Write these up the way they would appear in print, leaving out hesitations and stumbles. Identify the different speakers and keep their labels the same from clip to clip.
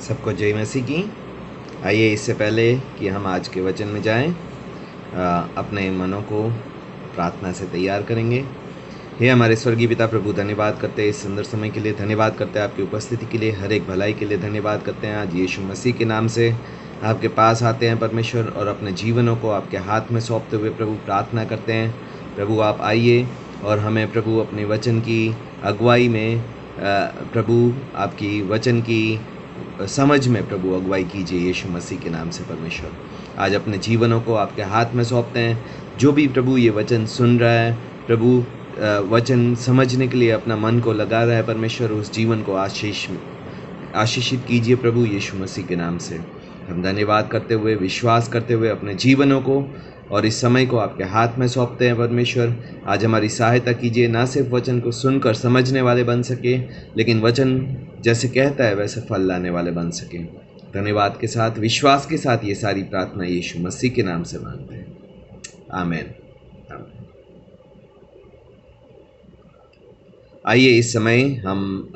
Speaker 1: सबको जय मसीह की। आइए इससे पहले कि हम आज के वचन में जाएं, अपने मनों को प्रार्थना से तैयार करेंगे। हे हमारे स्वर्गीय पिता प्रभु, धन्यवाद करते हैं इस सुंदर समय के लिए, धन्यवाद करते हैं आपकी उपस्थिति के लिए, हर एक भलाई के लिए धन्यवाद करते हैं। आज यीशु मसीह के नाम से आपके पास आते हैं परमेश्वर, और अपने जीवनों को आपके हाथ में सौंपते हुए प्रभु प्रार्थना करते हैं। प्रभु आप आइए और हमें प्रभु अपने वचन की अगुवाई में प्रभु आपकी वचन की समझ में प्रभु अगुवाई कीजिए यीशु मसीह के नाम से परमेश्वर। आज अपने जीवनों को आपके हाथ में सौंपते हैं। जो भी प्रभु ये वचन सुन रहा है प्रभु, वचन समझने के लिए अपना मन को लगा रहा है परमेश्वर, उस जीवन को आशीषित कीजिए प्रभु यीशु मसीह के नाम से। हम धन्यवाद करते हुए, विश्वास करते हुए अपने जीवनों को और इस समय को आपके हाथ में सौंपते हैं परमेश्वर। आज हमारी सहायता कीजिए, ना सिर्फ वचन को सुनकर समझने वाले बन सके, लेकिन वचन जैसे कहता है वैसे फल लाने वाले बन सके। धन्यवाद के साथ, विश्वास के साथ ये सारी प्रार्थना यीशु मसीह के नाम से मांगते हैं, आमीन। आइए इस समय हम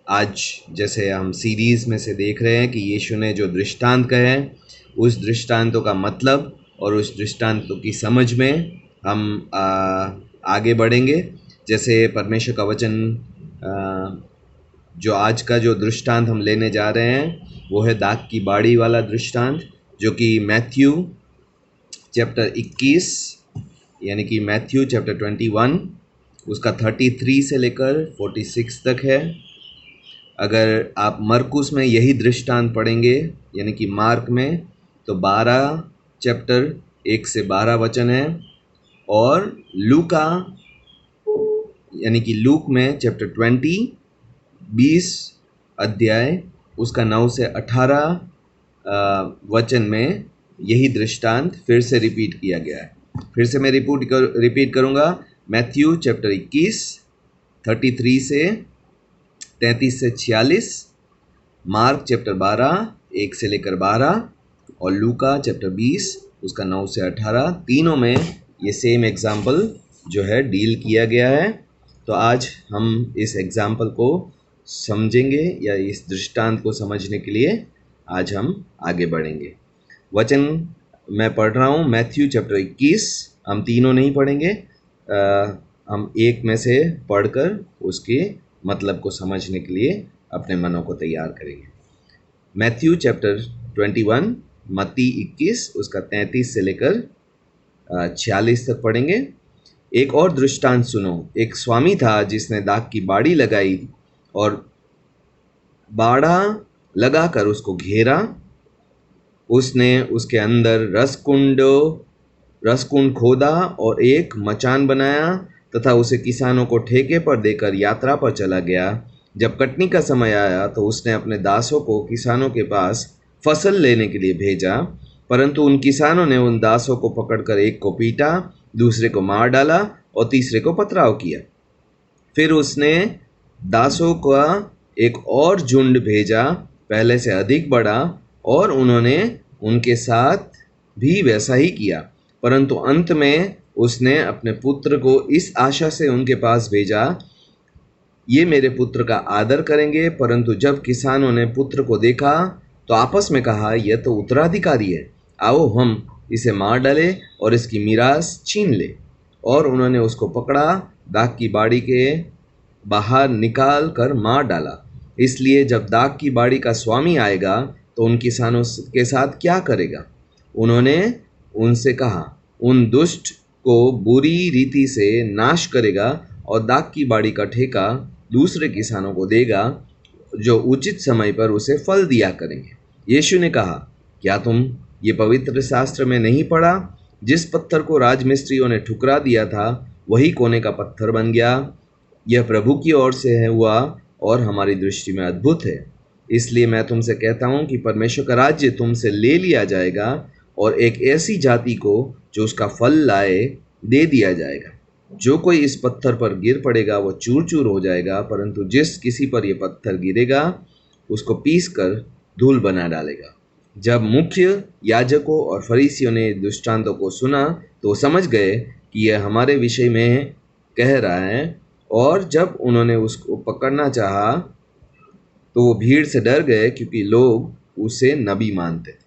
Speaker 1: आज जैसे हम सीरीज़ में से देख रहे हैं कि यीशु ने जो दृष्टांत कहे हैं, उस दृष्टांतों का मतलब और उस दृष्टांतों की समझ में हम आगे बढ़ेंगे। जैसे परमेश्वर का वचन, जो आज का जो दृष्टांत हम लेने जा रहे हैं वो है दाख की बाड़ी वाला दृष्टांत, जो कि मैथ्यू चैप्टर 21 यानी कि मैथ्यू चैप्टर 21 उसका 33 से लेकर 46 तक है। अगर आप मरकुस में यही दृष्टांत पढ़ेंगे यानी कि मार्क में, तो 12 चैप्टर 1 से 12 वचन है, और लूका यानी कि लूक में चैप्टर 20 अध्याय उसका 9 से 18 वचन में यही दृष्टांत फिर से रिपीट किया गया है। फिर से मैं रिपीट करूँगा। मैथ्यू चैप्टर 21 33 से 33 से 46, मार्क चैप्टर 12 1 से लेकर 12, और लूका चैप्टर 20 उसका 9 से 18, तीनों में ये सेम एग्जाम्पल जो है डील किया गया है। तो आज हम इस एग्जाम्पल को समझेंगे, या इस दृष्टांत को समझने के लिए आज हम आगे बढ़ेंगे। वचन मैं पढ़ रहा हूँ, मैथ्यू चैप्टर 21। हम तीनों नहीं पढ़ेंगे, हम एक में से पढ़कर उसके मतलब को समझने के लिए अपने मनों को तैयार करेंगे। मैथ्यू चैप्टर 21, मत्ती 21 उसका 33 से लेकर 46 तक पढ़ेंगे। एक और दृष्टांत सुनो। एक स्वामी था जिसने दाख की बाड़ी लगाई और बाड़ा लगाकर उसको घेरा। उसने उसके अंदर रसकुंड खोदा और एक मचान बनाया तथा उसे किसानों को ठेके पर देकर यात्रा पर चला गया। जब कटनी का समय आया तो उसने अपने दासों को किसानों के पास फसल लेने के लिए भेजा, परंतु उन किसानों ने उन दासों को पकड़कर एक को पीटा, दूसरे को मार डाला और तीसरे को पथराव किया। फिर उसने दासों का एक और झुंड भेजा, पहले से अधिक बड़ा, और उन्होंने उनके साथ भी वैसा ही किया। परंतु अंत में उसने अपने पुत्र को इस आशा से उनके पास भेजा, ये मेरे पुत्र का आदर करेंगे। परंतु जब किसानों ने पुत्र को देखा तो आपस में कहा, यह तो उत्तराधिकारी है, आओ हम इसे मार डालें और इसकी मीरास छीन ले। और उन्होंने उसको पकड़ा, दाख की बाड़ी के बाहर निकाल कर मार डाला। इसलिए जब दाख की बाड़ी का स्वामी आएगा तो उन किसानों के साथ क्या करेगा? उन्होंने उनसे कहा, उन दुष्ट को बुरी रीति से नाश करेगा और दाख की बाड़ी का ठेका दूसरे किसानों को देगा, जो उचित समय पर उसे फल दिया करेंगे। यीशु ने कहा, क्या तुम ये पवित्र शास्त्र में नहीं पढ़ा? जिस पत्थर को राजमिस्त्रियों ने ठुकरा दिया था वही कोने का पत्थर बन गया। यह प्रभु की ओर से है हुआ और हमारी दृष्टि में अद्भुत है। इसलिए मैं तुमसे कहता हूँ कि परमेश्वर का राज्य तुमसे ले लिया जाएगा और एक ऐसी जाति को जो उसका फल लाए दे दिया जाएगा। जो कोई इस पत्थर पर गिर पड़ेगा वो चूर चूर हो जाएगा, परंतु जिस किसी पर यह पत्थर गिरेगा उसको पीस कर धूल बना डालेगा। जब मुख्य याजकों और फरीसियों ने दृष्टांतों को सुना तो समझ गए कि यह हमारे विषय में कह रहा है, और जब उन्होंने उसको पकड़ना चाहा तो वो भीड़ से डर गए क्योंकि लोग उसे नबी मानते थे।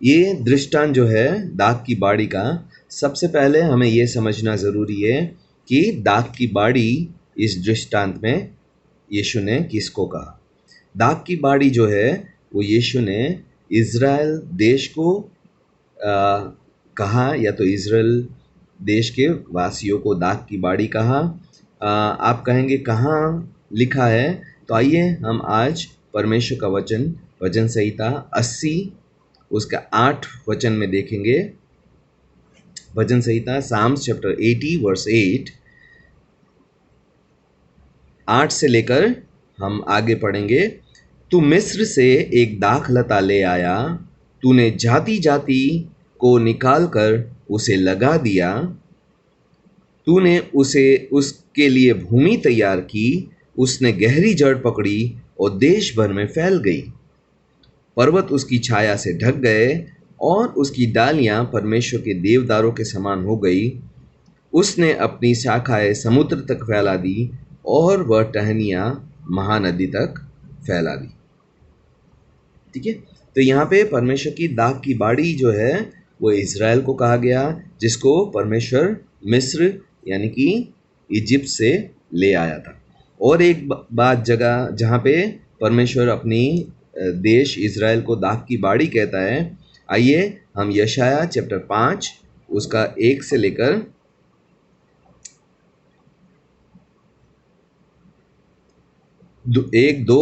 Speaker 1: ये दृष्टांत जो है दाख की बाड़ी का, सबसे पहले हमें ये समझना ज़रूरी है कि दाख की बाड़ी इस दृष्टांत में यीशु ने किसको कहा। दाख की बाड़ी जो है वो यीशु ने इज़राइल देश को कहा, या तो इज़राइल देश के वासियों को दाख की बाड़ी कहा। आप कहेंगे कहाँ लिखा है, तो आइए हम आज परमेश्वर का वचन भजन संहिता 80 उसका 8 वचन में देखेंगे। भजन संहिता साम्स चैप्टर 80 वर्स 8 से लेकर हम आगे पढ़ेंगे। तू मिस्र से एक दाखलता ले आया, तूने जाति जाति को निकाल कर उसे लगा दिया, तूने उसे उसके लिए भूमि तैयार की, उसने गहरी जड़ पकड़ी और देश भर में फैल गई। पर्वत उसकी छाया से ढक गए और उसकी डालियां परमेश्वर के देवदारों के समान हो गई। उसने अपनी शाखाएं समुद्र तक फैला दी और वह टहनियां महानदी तक फैला दी। ठीक है, तो यहाँ पे परमेश्वर की दाख की बाड़ी जो है वो इज़राइल को कहा गया, जिसको परमेश्वर मिस्र यानी कि इजिप्ट से ले आया था। और एक बात जगह जहाँ पे परमेश्वर अपनी देश इज़राइल को दाख की बाड़ी कहता है, आइए हम यशाया चैप्टर 5 उसका 1 से लेकर 1-2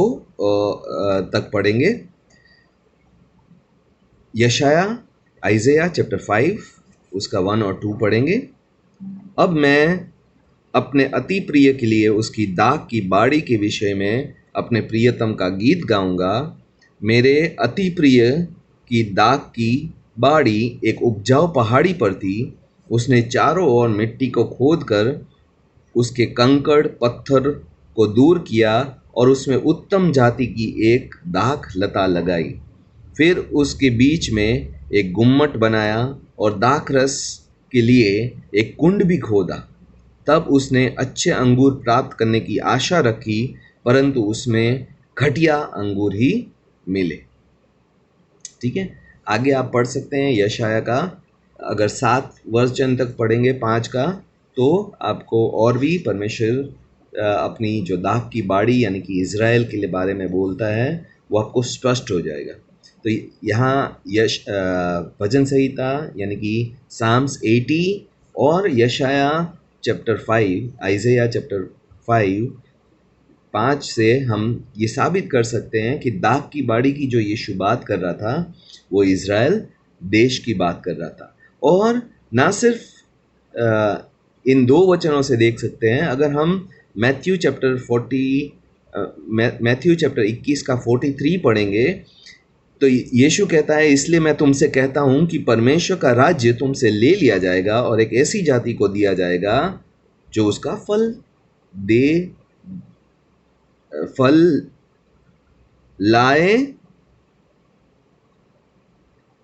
Speaker 1: तक पढ़ेंगे। यशाया आइज़ाया चैप्टर 5 उसका 1 और 2 पढ़ेंगे। अब मैं अपने अति प्रिय के लिए उसकी दाख की बाड़ी के विषय में अपने प्रियतम का गीत गाऊंगा। मेरे अति प्रिय की दाख की बाड़ी एक उपजाऊ पहाड़ी पर थी। उसने चारों ओर मिट्टी को खोद कर उसके कंकड़ पत्थर को दूर किया और उसमें उत्तम जाति की एक दाख लता लगाई। फिर उसके बीच में एक गुम्मट बनाया और दाख रस के लिए एक कुंड भी खोदा। तब उसने अच्छे अंगूर प्राप्त करने की आशा रखी, परंतु उसमें घटिया अंगूर ही मिले। ठीक है, आगे आप पढ़ सकते हैं यशाया का, अगर 7 वचन तक पढ़ेंगे 5 का, तो आपको और भी परमेश्वर अपनी जो दाख की बाड़ी यानी कि इज़राइल के लिए बारे में बोलता है वो आपको स्पष्ट हो जाएगा। तो यहाँ भजन संहिता यानी कि साम्स 80 और यशाया चैप्टर 5 आइज़ाया चैप्टर 5 से हम ये साबित कर सकते हैं कि दाख की बाड़ी की जो यीशु बात कर रहा था वो इज़राइल देश की बात कर रहा था। और ना सिर्फ इन 2 वचनों से देख सकते हैं, अगर हम मैथ्यू चैप्टर 21 का 43 पढ़ेंगे तो यीशु कहता है, इसलिए मैं तुमसे कहता हूँ कि परमेश्वर का राज्य तुमसे ले लिया जाएगा और एक ऐसी जाति को दिया जाएगा जो उसका फल लाए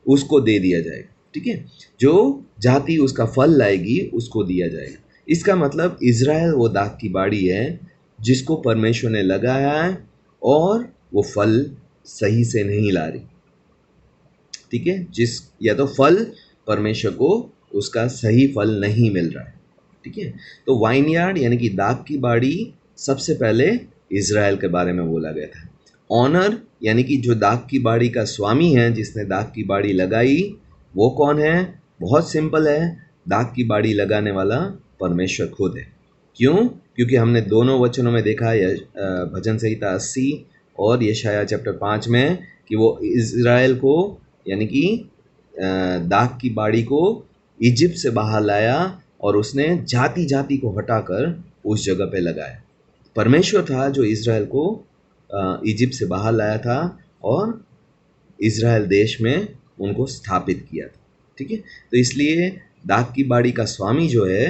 Speaker 1: उसको दे दिया जाएगा। ठीक है, जो जाति उसका फल लाएगी उसको दिया जाएगा। इसका मतलब इज़राइल वो दाख की बाड़ी है जिसको परमेश्वर ने लगाया है और वो फल सही से नहीं ला रही। ठीक है, या तो फल परमेश्वर को उसका सही फल नहीं मिल रहा है। ठीक है, तो वाइनयार्ड यानी कि दाख की बाड़ी सबसे पहले इज़राइल के बारे में बोला गया था। ऑनर यानी कि जो दाख की बाड़ी का स्वामी है, जिसने दाख की बाड़ी लगाई, वो कौन है? बहुत सिंपल है, दाख की बाड़ी लगाने वाला परमेश्वर खुद है। क्यों? क्योंकि हमने दोनों वचनों में देखा भजन संहिता 80 और यशाया चैप्टर 5 में कि वो इज़राइल को यानी कि दाख की बाड़ी को इजिप्ट से बाहर लाया और उसने जाति जाति को हटाकर उस जगह पे लगाया। परमेश्वर था जो इज़राइल को इजिप्ट से बाहर लाया था और इज़राइल देश में उनको स्थापित किया था। ठीक है, तो इसलिए दाख की बाड़ी का स्वामी जो है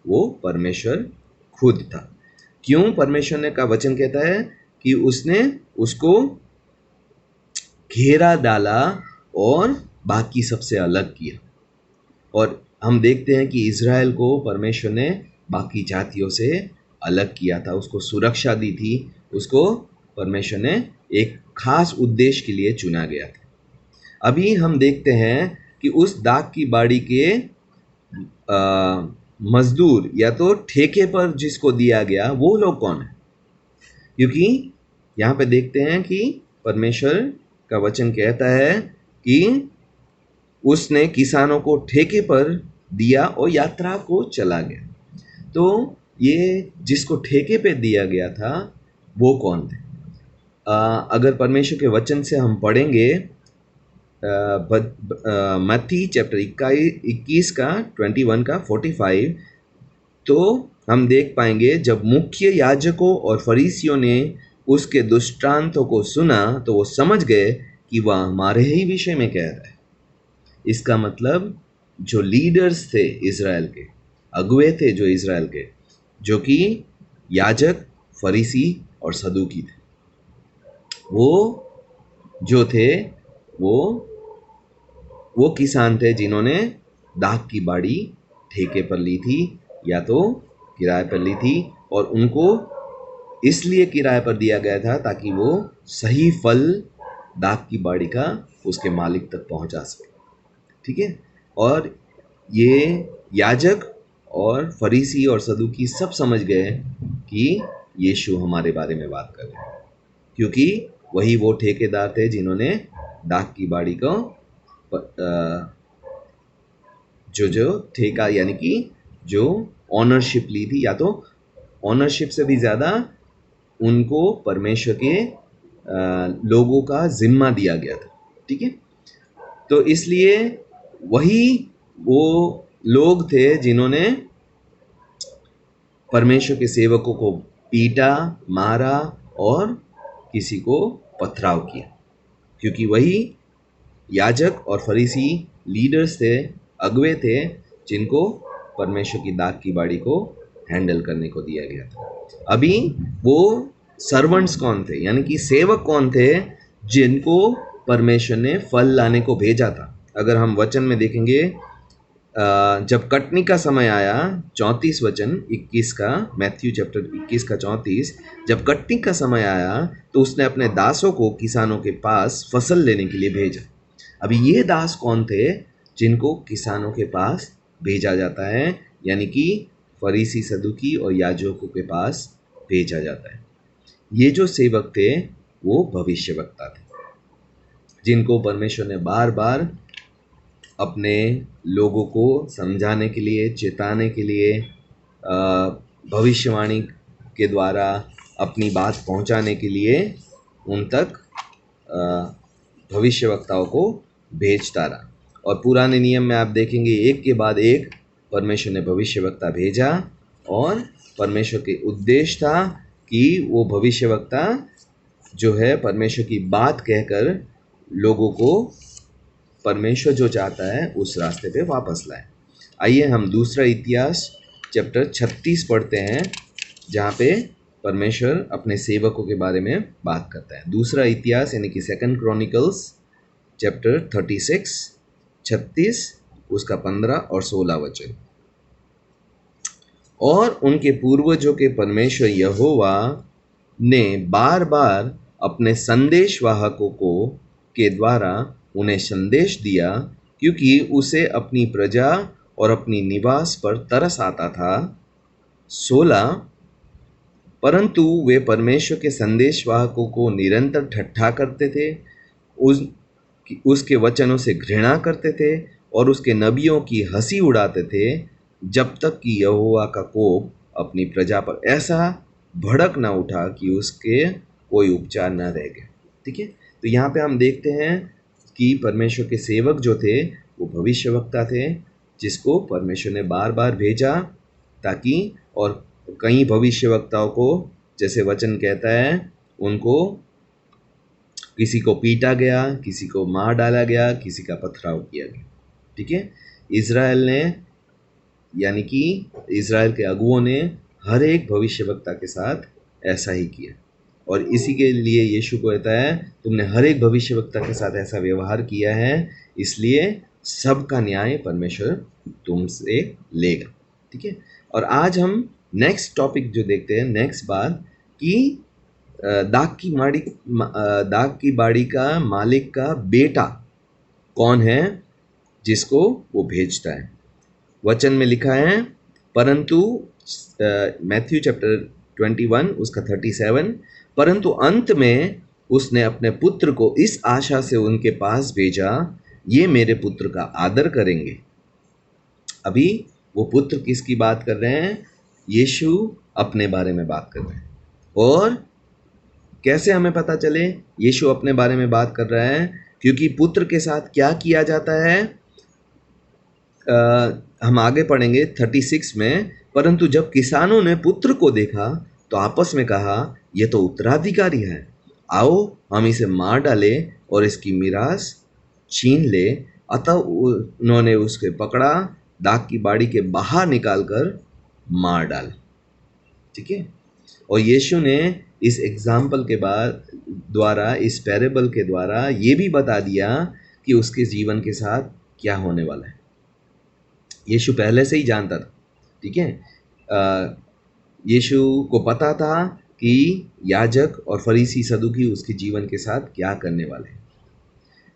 Speaker 1: वो परमेश्वर खुद था। क्यों? परमेश्वर ने का वचन कहता है कि उसने उसको घेरा डाला और बाकी सबसे अलग किया। और हम देखते हैं कि इज़राइल को परमेश्वर ने बाकी जातियों से अलग किया था, उसको सुरक्षा दी थी, उसको परमेश्वर ने एक खास उद्देश्य के लिए चुना गया था। अभी हम देखते हैं कि उस दाख की बाड़ी के मजदूर या तो ठेके पर जिसको दिया गया वो लोग कौन है, क्योंकि यहाँ पे देखते हैं कि परमेश्वर का वचन कहता है कि उसने किसानों को ठेके पर दिया और यात्रा को चला गया। तो ये जिसको ठेके पे दिया गया था वो कौन थे? अगर परमेश्वर के वचन से हम पढ़ेंगे मत्ती चैप्टर 21 का 21 का 45, तो हम देख पाएंगे जब मुख्य याजकों और फरीसियों ने उसके दुष्टांतों को सुना तो वो समझ गए कि वह हमारे ही विषय में कह रहा है। इसका मतलब जो लीडर्स थे इज़राइल के, अगुवे थे जो इज़राइल के, जो कि याजक, फरीसी और सदूकी थे, वो जो थे वो किसान थे जिन्होंने दाख की बाड़ी ठेके पर ली थी या तो किराए पर ली थी, और उनको इसलिए किराए पर दिया गया था ताकि वो सही फल दाख की बाड़ी का उसके मालिक तक पहुंचा सके। ठीक है, और ये याजक और फरीसी और सदूकी सब समझ गए कि यीशु हमारे बारे में बात कर रहे हैं, क्योंकि वही वो ठेकेदार थे जिन्होंने दाख की बाड़ी को जो ठेका यानी कि जो ऑनरशिप ली थी, या तो ऑनरशिप से भी ज़्यादा उनको परमेश्वर के लोगों का जिम्मा दिया गया था। ठीक है, तो इसलिए वही वो लोग थे जिन्होंने परमेश्वर के सेवकों को पीटा, मारा और किसी को पथराव किया, क्योंकि वही याजक और फरीसी लीडर्स थे, अगुवे थे, जिनको परमेश्वर की दाख की बाड़ी को हैंडल करने को दिया गया था। अभी वो सर्वेंट्स कौन थे, यानी कि सेवक कौन थे जिनको परमेश्वर ने फल लाने को भेजा था? अगर हम वचन में देखेंगे, जब कटनी का समय आया, 34 वचन 21 का, मैथ्यू चैप्टर 21 का 34, जब कटनी का समय आया तो उसने अपने दासों को किसानों के पास फसल लेने के लिए भेजा। अभी ये दास कौन थे जिनको किसानों के पास भेजा जाता है, यानी कि फरीसी, सदूकी और याजकों के पास भेजा जाता है। ये जो सेवक थे वो भविष्यवक्ता थे, जिनको परमेश्वर ने बार बार अपने लोगों को समझाने के लिए, चेताने के लिए, भविष्यवाणी के द्वारा अपनी बात पहुंचाने के लिए उन तक भविष्यवक्ताओं को भेजता रहा। और पुराने नियम में आप देखेंगे एक के बाद एक परमेश्वर ने भविष्यवक्ता भेजा, और परमेश्वर के उद्देश्य था कि वो भविष्यवक्ता जो है परमेश्वर की बात कहकर लोगों को परमेश्वर जो चाहता है उस रास्ते पे वापस लाए। आइए हम दूसरा इतिहास चैप्टर 36 पढ़ते हैं, जहाँ पे परमेश्वर अपने सेवकों के बारे में बात करता है। दूसरा इतिहास यानी कि सेकंड क्रॉनिकल्स चैप्टर 36 उसका 15 और 16 वचन। और उनके पूर्वजों के परमेश्वर यहोवा ने बार बार अपने संदेशवाहकों को के द्वारा उन्हें संदेश दिया, क्योंकि उसे अपनी प्रजा और अपनी निवास पर तरस आता था। 16, परंतु वे परमेश्वर के संदेशवाहकों को निरंतर ठट्ठा करते थे, उसके वचनों से घृणा करते थे और उसके नबियों की हंसी उड़ाते थे, जब तक कि यहोवा का कोप अपनी प्रजा पर ऐसा भड़क ना उठा कि उसके कोई उपचार ना रह गए। ठीक है, तो यहाँ पे हम देखते हैं कि परमेश्वर के सेवक जो थे वो भविष्यवक्ता थे, जिसको परमेश्वर ने बार बार भेजा ताकि, और कई भविष्यवक्ताओं को जैसे वचन कहता है उनको किसी को पीटा गया, किसी को मार डाला गया, किसी का पथराव किया गया। ठीक है, इज़राइल ने यानी कि इज़राइल के अगुओं ने हर एक भविष्यवक्ता के साथ ऐसा ही किया, और इसी के लिए यीशु को कहता है तुमने हर एक भविष्यवक्ता के साथ ऐसा व्यवहार किया है, इसलिए सबका न्याय परमेश्वर तुमसे लेगा। ठीक है, और आज हम नेक्स्ट टॉपिक जो देखते हैं, नेक्स्ट बात कि दाग की बाड़ी का मालिक का बेटा कौन है जिसको वो भेजता है। वचन में लिखा है, परंतु मैथ्यू चैप्टर 21 उसका 37, परंतु अंत में उसने अपने पुत्र को इस आशा से उनके पास भेजा, ये मेरे पुत्र का आदर करेंगे। अभी वो पुत्र किसकी बात कर रहे हैं? यीशु अपने बारे में बात कर रहे हैं। और कैसे हमें पता चले यीशु अपने बारे में बात कर रहा है? क्योंकि पुत्र के साथ क्या किया जाता है, हम आगे पढ़ेंगे 36 में। परंतु जब किसानों ने पुत्र को देखा तो आपस में कहा, यह तो उत्तराधिकारी है, आओ हम इसे मार डालें और इसकी मीरास छीन ले। अतः उन्होंने उसके पकड़ा, दाग की बाड़ी के बाहर निकालकर मार डाला। ठीक है। और यीशु ने इस एग्जाम्पल के द्वारा, इस पैरेबल के द्वारा ये भी बता दिया कि उसके जीवन के साथ क्या होने वाला है। यीशु पहले से ही जानता था। ठीक है। यीशु को पता था कि याजक और फरीसी सदुकी उसके जीवन के साथ क्या करने वाले हैं।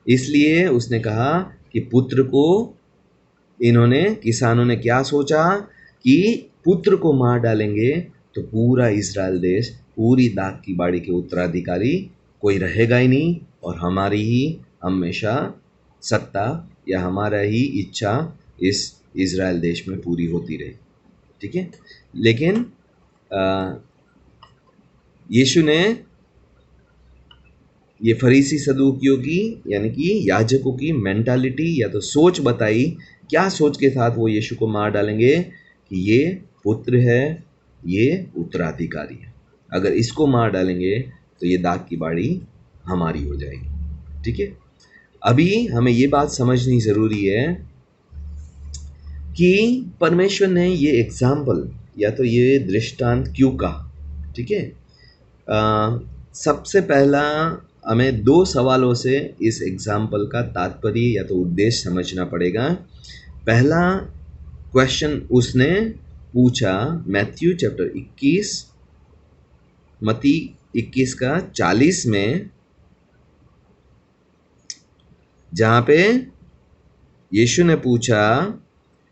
Speaker 1: इसलिए उसने कहा कि पुत्र को, किसानों ने क्या सोचा कि पुत्र को मार डालेंगे तो पूरा इजराइल देश, पूरी दाग की बाड़ी के उत्तराधिकारी कोई रहेगा ही नहीं, और हमारी ही हमेशा सत्ता या हमारा ही इच्छा इस इजराइल देश में पूरी होती रही। ठीक है। लेकिन यीशु ने ये फरीसी सदूकियों की, यानी कि याजकों की मेंटालिटी या तो सोच बताई। क्या सोच के साथ वो यीशु को मार डालेंगे? कि ये पुत्र है, ये उत्तराधिकारी है, अगर इसको मार डालेंगे तो ये दाग की बाड़ी हमारी हो जाएगी। ठीक है। अभी हमें ये बात समझनी ज़रूरी है कि परमेश्वर ने ये एग्जाम्पल या तो ये दृष्टांत क्यों कहा। ठीक है। सबसे पहला हमें दो सवालों से इस एग्जाम्पल का तात्पर्य या तो उद्देश्य समझना पड़ेगा। पहला क्वेश्चन उसने पूछा मैथ्यू चैप्टर 21, मत्ती 21 का 40 में, जहाँ पे यीशु ने पूछा,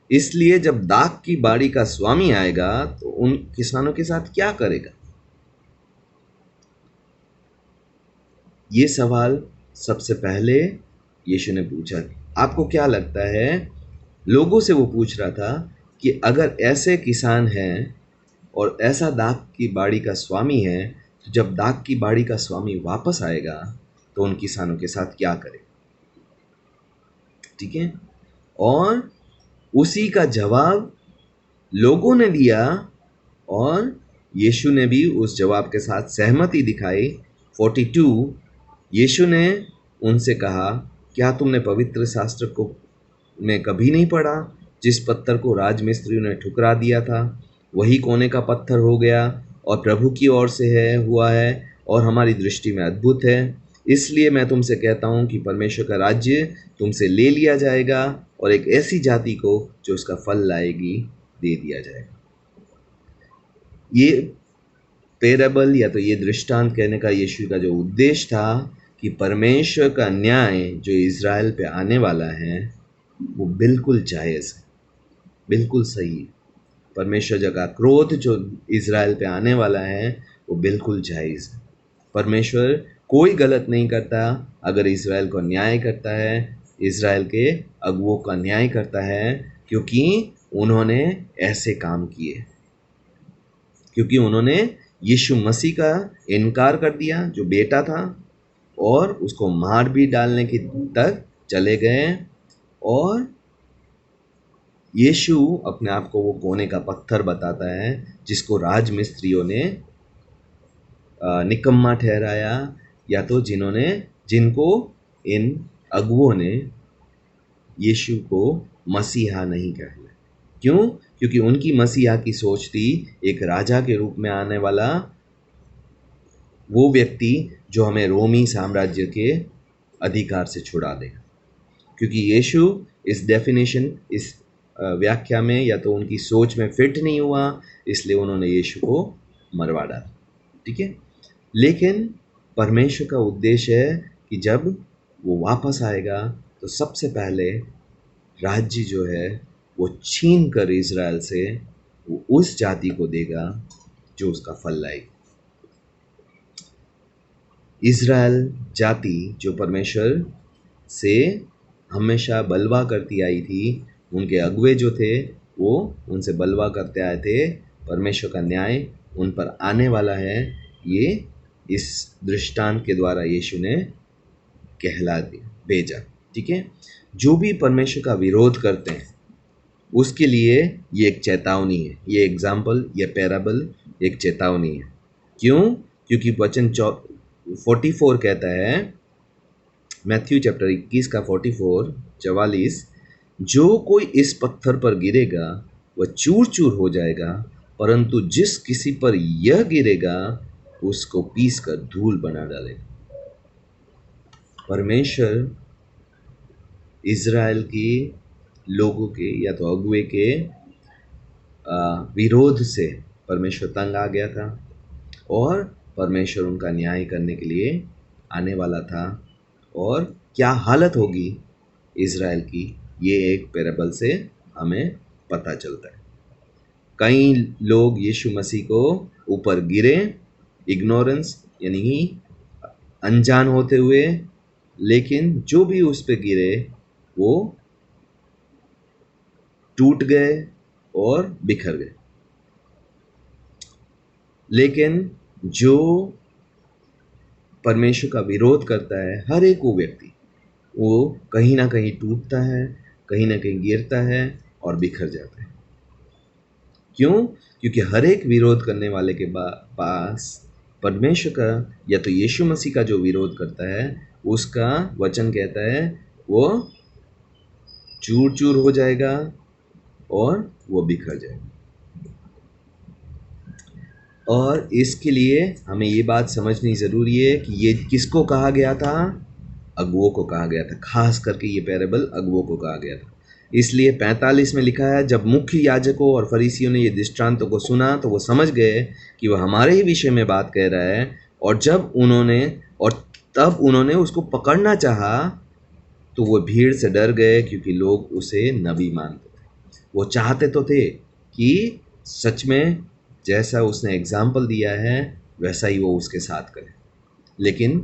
Speaker 1: इसलिए जब दाग की बाड़ी का स्वामी आएगा तो उन किसानों के साथ क्या करेगा? ये सवाल सबसे पहले यीशु ने पूछा। आपको क्या लगता है? लोगों से वो पूछ रहा था कि अगर ऐसे किसान हैं और ऐसा दाग की बाड़ी का स्वामी है, तो जब दाग की बाड़ी का स्वामी वापस आएगा तो उन किसानों के साथ क्या करेगा? ठीक है। और उसी का जवाब लोगों ने दिया और यीशु ने भी उस जवाब के साथ सहमति दिखाई। 42, यीशु ने उनसे कहा, क्या तुमने पवित्र शास्त्र को में कभी नहीं पढ़ा, जिस पत्थर को राजमिस्त्रियों ने ठुकरा दिया था वही कोने का पत्थर हो गया और प्रभु की ओर से हुआ है और हमारी दृष्टि में अद्भुत है। इसलिए मैं तुमसे कहता हूँ कि परमेश्वर का राज्य तुमसे ले लिया जाएगा और एक ऐसी जाति को जो उसका फल लाएगी दे दिया जाएगा। ये पैराबल या तो ये दृष्टांत कहने का यीशु का जो उद्देश्य था कि परमेश्वर का न्याय जो इज़राइल पे आने वाला है वो बिल्कुल जायज़ है, बिल्कुल सही है। परमेश्वर का क्रोध जो इज़राइल पे आने वाला है वो बिल्कुल जायज़ है। परमेश्वर कोई गलत नहीं करता अगर इज़राइल को न्याय करता है, इज़राइल के अगुओं का न्याय करता है, क्योंकि उन्होंने ऐसे काम किए, क्योंकि उन्होंने यीशु मसीह का इनकार कर दिया जो बेटा था, और उसको मार भी डालने की तक चले गए। और यीशु अपने आप को वो कोने का पत्थर बताता है जिसको राजमिस्त्रियों ने निकम्मा ठहराया, या तो जिनको इन अगुओं ने यीशु को मसीहा नहीं कहला। क्यों? क्योंकि उनकी मसीहा की सोच थी एक राजा के रूप में आने वाला वो व्यक्ति जो हमें रोमी साम्राज्य के अधिकार से छुड़ा देगा। क्योंकि यीशु इस डेफिनेशन, इस व्याख्या में या तो उनकी सोच में फिट नहीं हुआ, इसलिए उन्होंने यीशु को मरवा डाला। ठीक है। लेकिन परमेश्वर का उद्देश्य है कि जब वो वापस आएगा तो सबसे पहले राज्य जो है वो छीन कर इज़राइल से वो उस जाति को देगा जो उसका फल लाएगी। इज़राइल जाति जो परमेश्वर से हमेशा बलवा करती आई थी, उनके अगुवे जो थे वो उनसे बलवा करते आए थे। परमेश्वर का न्याय उन पर आने वाला है, ये इस दृष्टांत के द्वारा यीशु ने कहला दिया, भेजा। ठीक है, जो भी परमेश्वर का विरोध करते हैं उसके लिए ये एक चेतावनी है, ये एग्जाम्पल, ये पैराबल एक चेतावनी है। क्यों? क्योंकि वचन 44 कहता है, मैथ्यू चैप्टर 21 का 44, जो कोई इस पत्थर पर गिरेगा वह चूर चूर हो जाएगा, परंतु जिस किसी पर यह गिरेगा उसको पीस कर धूल बना डालेगा। परमेश्वर इज़राइल के लोगों के या तो अगुवे के विरोध से परमेश्वर तंग आ गया था और परमेश्वर उनका न्याय करने के लिए आने वाला था। और क्या हालत होगी इज़राइल की, ये एक पैराबल से हमें पता चलता है। कई लोग यीशु मसीह को ऊपर गिरे, इग्नोरेंस यानी अनजान होते हुए, लेकिन जो भी उस पे गिरे वो टूट गए और बिखर गए। लेकिन जो परमेश्वर का विरोध करता है, हर एक वो व्यक्ति वो कहीं ना कहीं टूटता है, कहीं ना कहीं गिरता है और बिखर जाता है। क्यों? क्योंकि हर एक विरोध करने वाले के पास परमेश्वर का या तो यीशु मसीह का जो विरोध करता है उसका वचन कहता है वो चूर चूर हो जाएगा और वो बिखर जाएगा। और इसके लिए हमें ये बात समझनी ज़रूरी है कि ये किसको कहा गया था? अगुओं को कहा गया था। खास करके ये पैराबल अगुओं को कहा गया था। इसलिए 45 में लिखा है, जब मुख्य याजकों और फरीसियों ने ये दृष्टांतों को सुना तो वो समझ गए कि वह हमारे ही विषय में बात कह रहा है, और तब उन्होंने उसको पकड़ना चाहा तो वो भीड़ से डर गए क्योंकि लोग उसे नबी मानते थे। वो चाहते तो थे कि सच में जैसा उसने एग्जाम्पल दिया है वैसा ही वो उसके साथ करे, लेकिन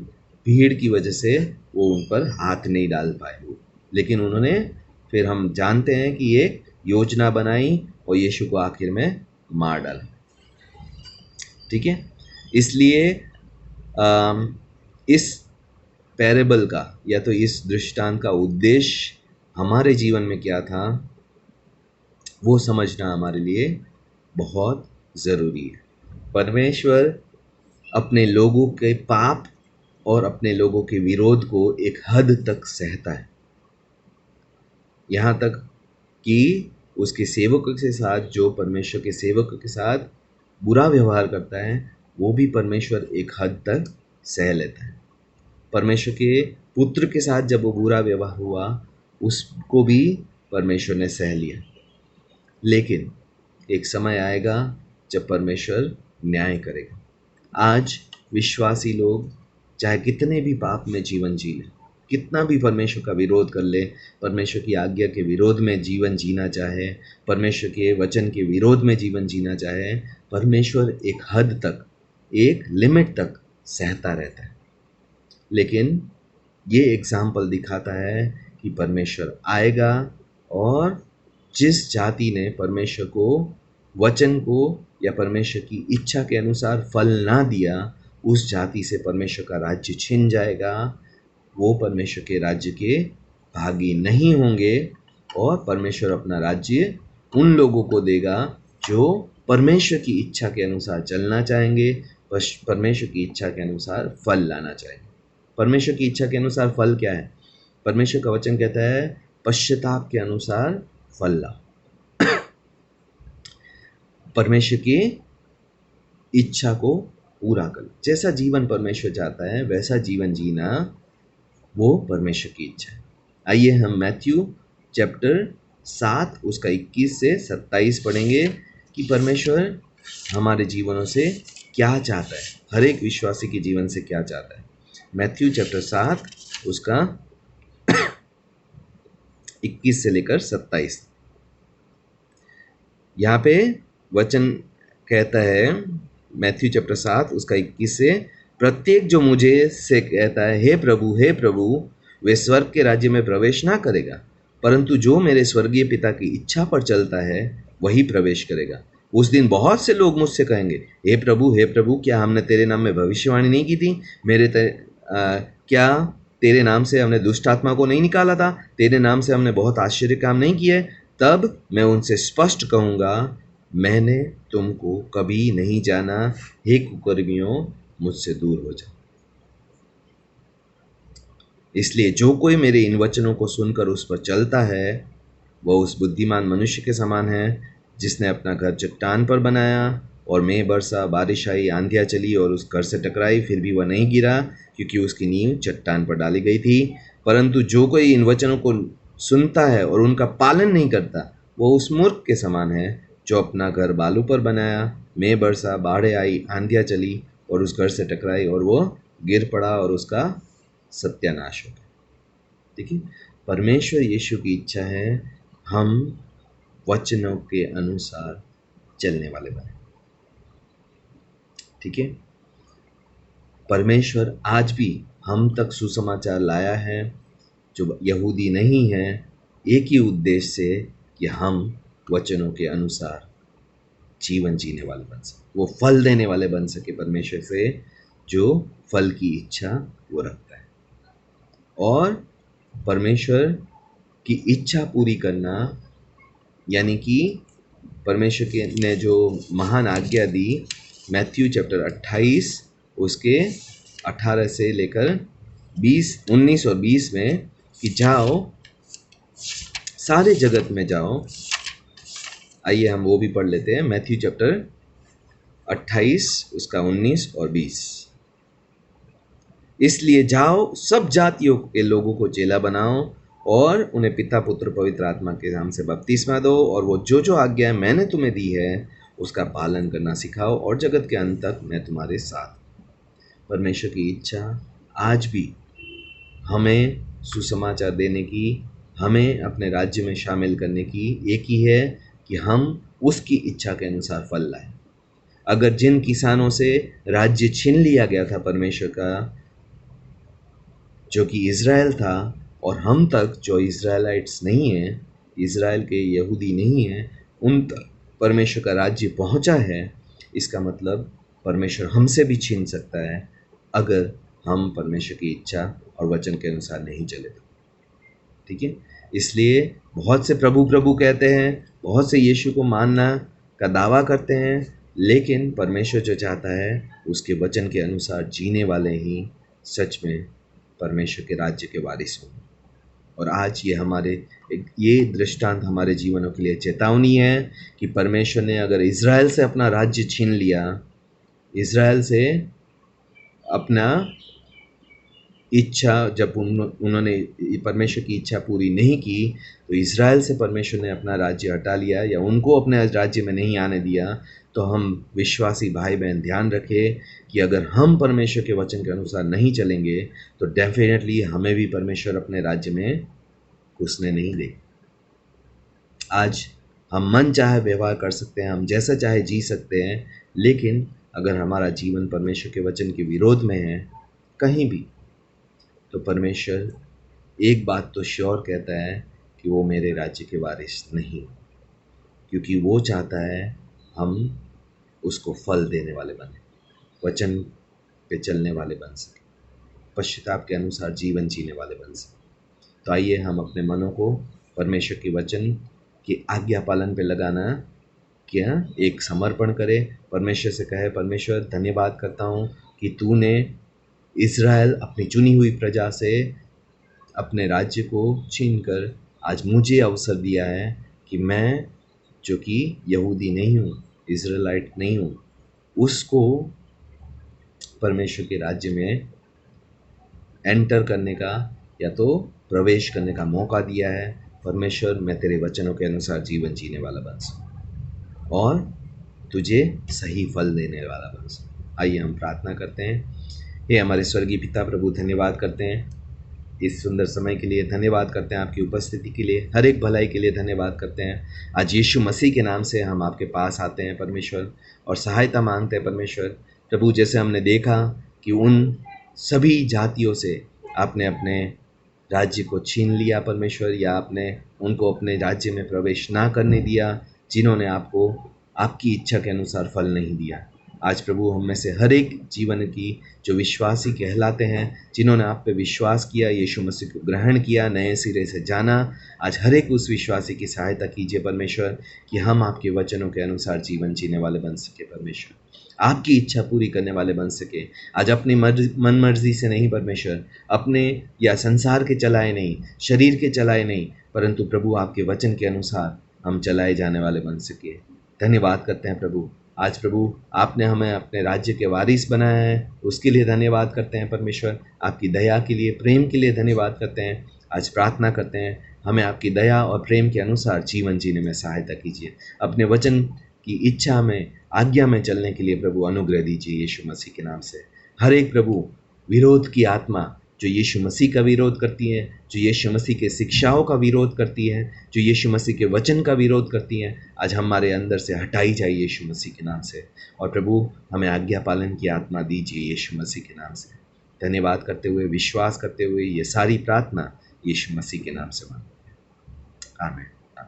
Speaker 1: भीड़ की वजह से वो उन पर हाथ नहीं डाल पाए। लेकिन उन्होंने, फिर हम जानते हैं कि एक योजना बनाई और यीशु को आखिर में मार डाला। ठीक है, इसलिए इस पैरेबल का या तो इस दृष्टांत का उद्देश्य हमारे जीवन में क्या था वो समझना हमारे लिए बहुत ज़रूरी है। परमेश्वर अपने लोगों के पाप और अपने लोगों के विरोध को एक हद तक सहता है, यहाँ तक कि उसके सेवकों के साथ, जो परमेश्वर के सेवकों के साथ बुरा व्यवहार करता है वो भी परमेश्वर एक हद तक सह लेता है। परमेश्वर के पुत्र के साथ जब वो बुरा व्यवहार हुआ उसको भी परमेश्वर ने सह लिया। लेकिन एक समय आएगा जब परमेश्वर न्याय करेगा। आज विश्वासी लोग चाहे कितने भी पाप में जीवन जी लें, कितना भी परमेश्वर का विरोध कर ले, परमेश्वर की आज्ञा के विरोध में जीवन जीना चाहे, परमेश्वर के वचन के विरोध में जीवन जीना चाहे, परमेश्वर एक हद तक, एक लिमिट तक सहता रहता है। लेकिन ये एग्जाम्पल दिखाता है कि परमेश्वर आएगा और जिस जाति ने परमेश्वर को, वचन को या परमेश्वर की इच्छा के अनुसार फल ना दिया, उस जाति से परमेश्वर का राज्य छिन जाएगा। वो परमेश्वर के राज्य के भागी नहीं होंगे और परमेश्वर अपना राज्य उन लोगों को देगा जो परमेश्वर की इच्छा के अनुसार चलना चाहेंगे, परमेश्वर की इच्छा के अनुसार फल लाना चाहेंगे। परमेश्वर की इच्छा के अनुसार फल क्या है? परमेश्वर का वचन कहता है पश्चाताप के अनुसार फल लाओ। परमेश्वर की इच्छा को पूरा कर, जैसा जीवन परमेश्वर चाहता है वैसा जीवन जीना वो परमेश्वर की इच्छा है। आइए हम मैथ्यू चैप्टर 7 उसका 21 से 27 पढ़ेंगे कि परमेश्वर हमारे जीवनों से क्या चाहता है, हर एक विश्वासी के जीवन से क्या चाहता है। मैथ्यू चैप्टर 7 उसका 21 से लेकर 27, यहाँ पे वचन कहता है, मैथ्यू चैप्टर 7 उसका 21 से, प्रत्येक जो मुझे से कहता है हे प्रभु, वे स्वर्ग के राज्य में प्रवेश ना करेगा, परंतु जो मेरे स्वर्गीय पिता की इच्छा पर चलता है वही प्रवेश करेगा। उस दिन बहुत से लोग मुझसे कहेंगे, हे प्रभु, क्या हमने तेरे नाम में भविष्यवाणी नहीं की थी? क्या तेरे नाम से हमने दुष्ट आत्मा को नहीं निकाला था? तेरे नाम से हमने बहुत आश्चर्य काम नहीं किए? तब मैं उनसे स्पष्ट कहूँगा, मैंने तुमको कभी नहीं जाना, हे कुकर्मियों, मुझसे दूर हो जाओ। इसलिए जो कोई मेरे इन वचनों को सुनकर उस पर चलता है वह उस बुद्धिमान मनुष्य के समान है जिसने अपना घर चट्टान पर बनाया, और मेघ बरसा, बारिश आई, आंधियाँ चली और उस घर से टकराई, फिर भी वह नहीं गिरा क्योंकि उसकी नींव चट्टान पर डाली गई थी। परंतु जो कोई इन वचनों को सुनता है और उनका पालन नहीं करता वह उस मूर्ख के समान है जो अपना घर बालू पर बनाया। मेघ बरसा, बाढ़ें आई, आंधियाँ चली और उस घर से टकराई और वो गिर पड़ा और उसका सत्यानाश हो गया। देखिए, परमेश्वर यीशु की इच्छा है हम वचनों के अनुसार चलने वाले बने। ठीक है, परमेश्वर आज भी हम तक सुसमाचार लाया है जो यहूदी नहीं है, एक ही उद्देश्य से कि हम वचनों के अनुसार जीवन जीने वाले बन सके, वो फल देने वाले बन सके परमेश्वर से, जो फल की इच्छा वो रखता है। और परमेश्वर की इच्छा पूरी करना यानी कि परमेश्वर के ने जो महान आज्ञा दी, मैथ्यू चैप्टर 28 उसके 18 से लेकर 19 और 20 में, कि जाओ सारे जगत में जाओ। आइए हम वो भी पढ़ लेते हैं, मैथ्यू चैप्टर 28 उसका 19 और 20। इसलिए जाओ, सब जातियों के लोगों को चेला बनाओ और उन्हें पिता, पुत्र, पवित्र आत्मा के नाम से बपतिस्मा दो, और वो जो जो आज्ञा मैंने तुम्हें दी है उसका पालन करना सिखाओ, और जगत के अंत तक मैं तुम्हारे साथ। परमेश्वर की इच्छा आज भी हमें सुसमाचार देने की, हमें अपने राज्य में शामिल करने की एक ही है कि हम उसकी इच्छा के अनुसार फल लाएं। अगर जिन किसानों से राज्य छीन लिया गया था परमेश्वर का, जो कि इज़राइल था, और हम तक जो इज़राइलाइट्स नहीं हैं, इज़राइल के यहूदी नहीं हैं, उन तक परमेश्वर का राज्य पहुंचा है, इसका मतलब परमेश्वर हमसे भी छीन सकता है अगर हम परमेश्वर की इच्छा और वचन के अनुसार नहीं चले तो। ठीक है, इसलिए बहुत से प्रभु प्रभु कहते हैं, बहुत से यीशु को मानना का दावा करते हैं, लेकिन परमेश्वर जो चाहता है उसके वचन के अनुसार जीने वाले ही सच में परमेश्वर के राज्य के वारिस हों। और आज ये दृष्टांत हमारे जीवनों के लिए चेतावनी है कि परमेश्वर ने अगर इज़राइल से अपना राज्य छीन लिया, इज़राइल से अपना इच्छा, जब उन्होंने परमेश्वर की इच्छा पूरी नहीं की, तो इज़राइल से परमेश्वर ने अपना राज्य हटा लिया या उनको अपने राज्य में नहीं आने दिया। तो हम विश्वासी भाई बहन ध्यान रखें कि अगर हम परमेश्वर के वचन के अनुसार नहीं चलेंगे तो डेफिनेटली हमें भी परमेश्वर अपने राज्य में घुसने नहीं दे। आज हम मन चाहे व्यवहार कर सकते हैं, हम जैसा चाहे जी सकते हैं, लेकिन अगर हमारा जीवन परमेश्वर के वचन के विरोध में है कहीं भी, तो परमेश्वर एक बात तो श्योर कहता है कि वो मेरे राज्य के वारिस नहीं, क्योंकि वो चाहता है हम उसको फल देने वाले बने, वचन पे चलने वाले बन सके, पश्चाताप के अनुसार जीवन जीने वाले बन सके। तो आइए हम अपने मनों को परमेश्वर के वचन की आज्ञा पालन पे लगाना क्या एक समर्पण करें, परमेश्वर से कहे, परमेश्वर धन्यवाद करता हूँ कि तूने इज़राइल अपनी चुनी हुई प्रजा से अपने राज्य को छीनकर आज मुझे अवसर दिया है कि मैं, जो कि यहूदी नहीं हूँ, इज़राइलाइट नहीं हूँ, उसको परमेश्वर के राज्य में एंटर करने का या तो प्रवेश करने का मौका दिया है। परमेश्वर, मैं तेरे वचनों के अनुसार जीवन जीने वाला बन सकूं और तुझे सही फल देने वाला बन सकूं। आइए हम प्रार्थना करते हैं। हे हमारे स्वर्गीय पिता प्रभु, धन्यवाद करते हैं इस सुंदर समय के लिए, धन्यवाद करते हैं आपकी उपस्थिति के लिए, हर एक भलाई के लिए धन्यवाद करते हैं। आज यीशु मसीह के नाम से हम आपके पास आते हैं परमेश्वर, और सहायता मांगते हैं परमेश्वर। प्रभु, जैसे हमने देखा कि उन सभी जातियों से आपने अपने राज्य को छीन लिया परमेश्वर, या आपने उनको अपने राज्य में प्रवेश ना करने दिया, जिन्होंने आपको आपकी इच्छा के अनुसार फल नहीं दिया। आज प्रभु, हम में से हर एक जीवन की जो विश्वासी कहलाते हैं, जिन्होंने आप पे विश्वास किया, यीशु मसीह को ग्रहण किया, नए सिरे से जाना, आज हर एक उस विश्वासी की सहायता कीजिए परमेश्वर, कि हम आपके वचनों के अनुसार जीवन जीने वाले बन सके परमेश्वर, आपकी इच्छा पूरी करने वाले बन सके। आज अपनी मन मर्जी से नहीं परमेश्वर, अपने या संसार के चलाए नहीं, शरीर के चलाए नहीं, परंतु प्रभु आपके वचन के अनुसार हम चलाए जाने वाले बन सके। धन्यवाद करते हैं प्रभु। आज प्रभु, आपने हमें अपने राज्य के वारिस बनाया है, उसके लिए धन्यवाद करते हैं परमेश्वर। आपकी दया के लिए, प्रेम के लिए धन्यवाद करते हैं। आज प्रार्थना करते हैं, हमें आपकी दया और प्रेम के अनुसार जीवन जीने में सहायता कीजिए। अपने वचन की इच्छा में, आज्ञा में चलने के लिए प्रभु अनुग्रह दीजिए यीशु मसीह के नाम से। हर एक प्रभु विरोध की आत्मा जो यीशु मसीह का विरोध करती है, जो यीशु मसीह के शिक्षाओं का विरोध करती है, जो यीशु मसीह के वचन का विरोध करती है, आज हमारे अंदर से हटाई जाए यीशु मसीह के नाम से। और प्रभु, हमें आज्ञा पालन की आत्मा दीजिए यीशु मसीह के नाम से। धन्यवाद करते हुए, विश्वास करते हुए ये सारी प्रार्थना यीशु मसीह के नाम से मांगते हैं, आमीन।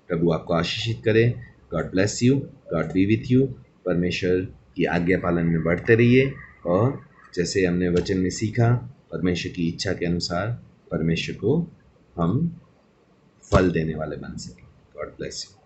Speaker 1: प्रभु आपको आशीषित करे। God bless you, God B with you. परमेश्वर की आज्ञा पालन में बढ़ते रहिए, और जैसे हमने वचन में सीखा, परमेश्वर की इच्छा के अनुसार परमेश्वर को हम फल देने वाले बन सकें। God bless you.